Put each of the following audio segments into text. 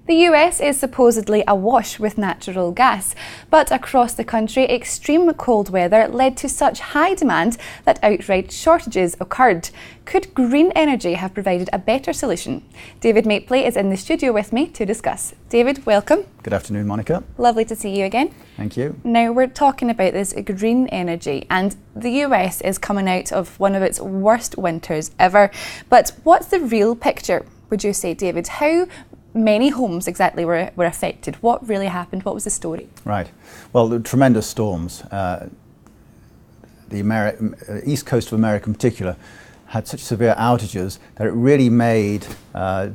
The US is supposedly awash with natural gas, but across the country, extreme cold weather led to such high demand that outright shortages occurred. Could green energy have provided a better solution? David Mapley is in the studio with me to discuss. David, welcome. Good afternoon, Monica. Lovely to see you again. Thank you. Now we're talking about this green energy, and the US is coming out of one of its worst winters ever. But what's the real picture, would you say, David? How many homes exactly were affected? What really happened? What was the story? Right. Well, the tremendous storms. The East Coast of America in particular had such severe outages that it really made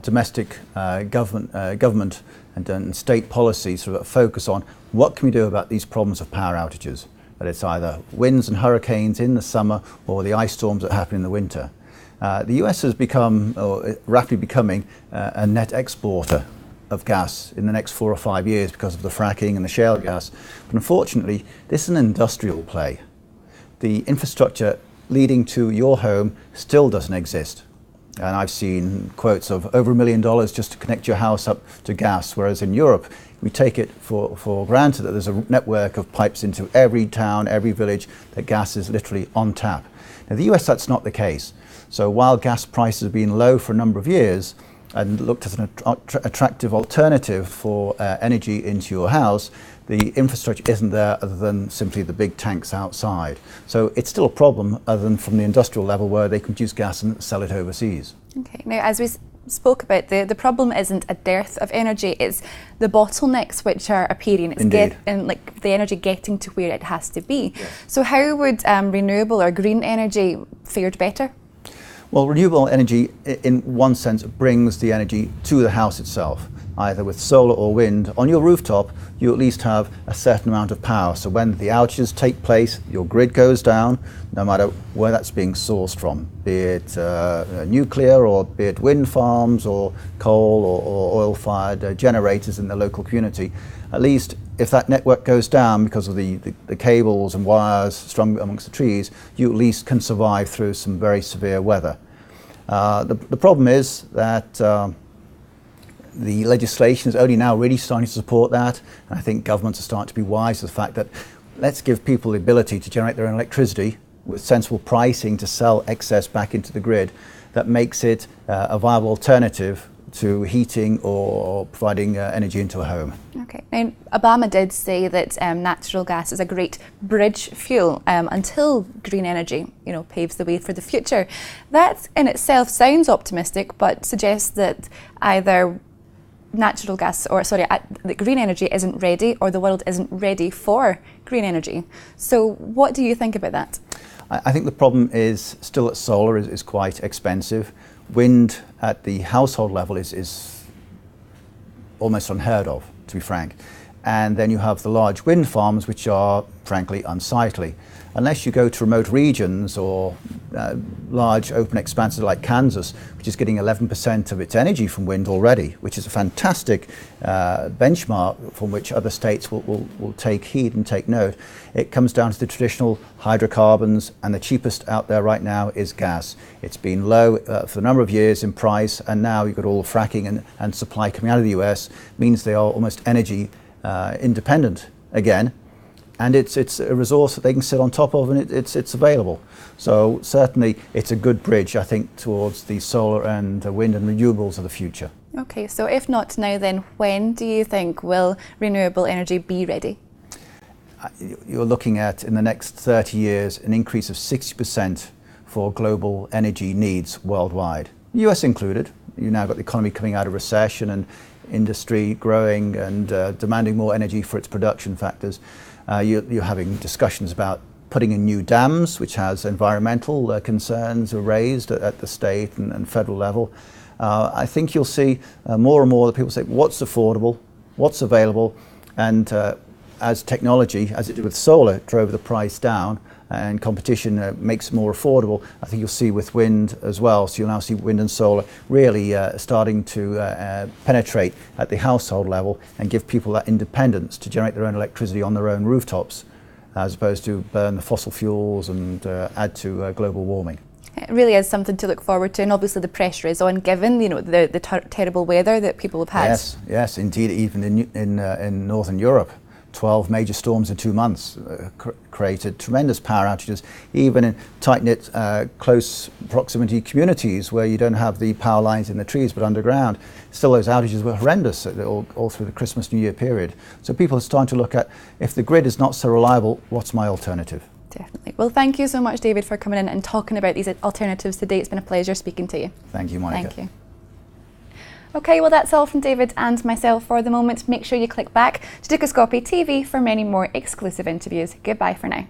domestic government and state policy sort of focus on what can we do about these problems of power outages. That it's either winds and hurricanes in the summer or the ice storms that happen in the winter. The US has become, or rapidly becoming, a net exporter of gas in the next 4 or 5 years because of the fracking and the shale gas. But unfortunately, this is an industrial play. The infrastructure leading to your home still doesn't exist. And I've seen quotes of over $1 million just to connect your house up to gas, whereas in Europe, we take it for granted that there's a network of pipes into every town, every village, that gas is literally on tap. Now, the US, that's not the case. So while gas prices have been low for a number of years and looked as an attractive alternative for energy into your house, the infrastructure isn't there other than simply the big tanks outside. So it's still a problem other than from the industrial level where they can use gas and sell it overseas. Okay, now as we spoke about, the problem isn't a dearth of energy, it's the bottlenecks which are appearing. It's like the energy getting to where it has to be. Yes. So how would renewable or green energy fared better? Well, renewable energy, in one sense, brings the energy to the house itself. Either with solar or wind, on your rooftop, you at least have a certain amount of power. So when the outages take place, your grid goes down, no matter where that's being sourced from, be it nuclear or be it wind farms or coal or oil-fired generators in the local community. At least if that network goes down because of the cables and wires strung amongst the trees, you at least can survive through some very severe weather. The problem is that the legislation is only now really starting to support that, and I think governments are starting to be wise to the fact that let's give people the ability to generate their own electricity with sensible pricing to sell excess back into the grid that makes it a viable alternative to heating or providing energy into a home. Okay. Now, Obama did say that natural gas is a great bridge fuel until green energy, paves the way for the future. That in itself sounds optimistic, but suggests that either natural gas, the green energy isn't ready, or the world isn't ready for green energy. So, what do you think about that? I think the problem is still that solar is quite expensive. Wind at the household level is almost unheard of, to be frank. And then you have the large wind farms, which are frankly unsightly. Unless you go to remote regions or large open expanses like Kansas, which is getting 11% of its energy from wind already, which is a fantastic benchmark from which other states will take heed and take note. It comes down to the traditional hydrocarbons, and the cheapest out there right now is gas. It's been low for a number of years in price, and now you've got all the fracking and supply coming out of the US, means they are almost energy independent again. And it's a resource that they can sit on top of, and it's available. So certainly it's a good bridge, I think, towards the solar and wind and renewables of the future. Okay, so if not now, then when do you think will renewable energy be ready? You're looking at, in the next 30 years, an increase of 60% for global energy needs worldwide, US included. You've now got the economy coming out of recession and industry growing and demanding more energy for its production factors. You're having discussions about putting in new dams, which has environmental concerns are raised at the state and federal level. I think you'll see more and more that people say, what's affordable, what's available, and as technology, as it did with solar, drove the price down, and competition makes it more affordable, I think you'll see with wind as well. So you'll now see wind and solar really starting to penetrate at the household level and give people that independence to generate their own electricity on their own rooftops, as opposed to burn the fossil fuels and add to global warming. It really is something to look forward to, and obviously the pressure is on, given the terrible weather that people have had. Yes, indeed. Even in Northern Europe, 12 major storms in 2 months created tremendous power outages, even in tight-knit, close proximity communities where you don't have the power lines in the trees but underground. Still, those outages were horrendous all through the Christmas New Year period. So people are starting to look at, if the grid is not so reliable, what's my alternative? Definitely. Well, thank you so much, David, for coming in and talking about these alternatives today. It's been a pleasure speaking to you. Thank you, Monica. Thank you. Okay, well, that's all from David and myself for the moment. Make sure you click back to Dukascopy TV for many more exclusive interviews. Goodbye for now.